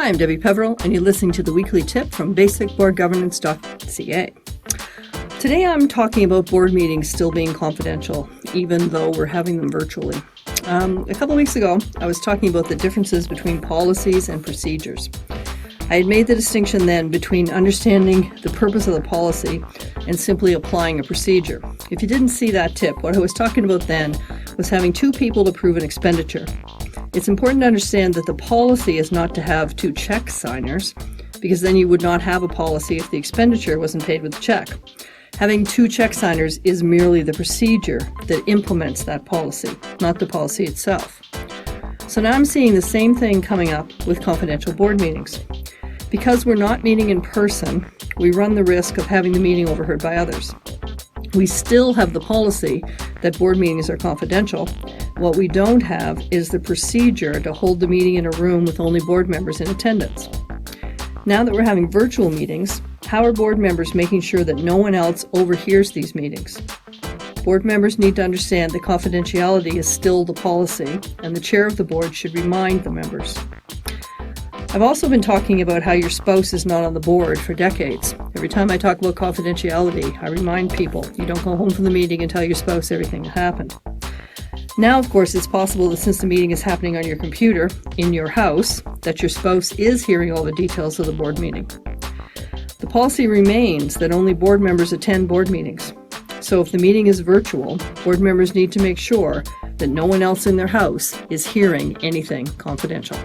I'm Debi Peverill, and you're listening to the weekly tip from basicboardgovernance.ca. Today I'm talking about board meetings still being confidential, even though we're having them virtually. A couple weeks ago, I was talking about the differences between policies and procedures. I had made the distinction then between understanding the purpose of the policy and simply applying a procedure. If you didn't see that tip, what I was talking about then was having two people to prove an expenditure. It's important to understand that the policy is not to have two check signers, because then you would not have a policy if the expenditure wasn't paid with a check. Having two check signers is merely the procedure that implements that policy, not the policy itself. So now I'm seeing the same thing coming up with confidential board meetings. Because we're not meeting in person, we run the risk of having the meeting overheard by others. We still have the policy that board meetings are confidential. What we don't have is the procedure to hold the meeting in a room with only board members in attendance. Now that we're having virtual meetings, how are board members making sure that no one else overhears these meetings? Board members need to understand that confidentiality is still the policy, and the chair of the board should remind the members. I've also been talking about how your spouse is not on the board for decades. Every time I talk about confidentiality, I remind people you don't go home from the meeting and tell your spouse everything that happened. Now, of course, it's possible that since the meeting is happening on your computer in your house, that your spouse is hearing all the details of the board meeting. The policy remains that only board members attend board meetings. So if the meeting is virtual, board members need to make sure that no one else in their house is hearing anything confidential.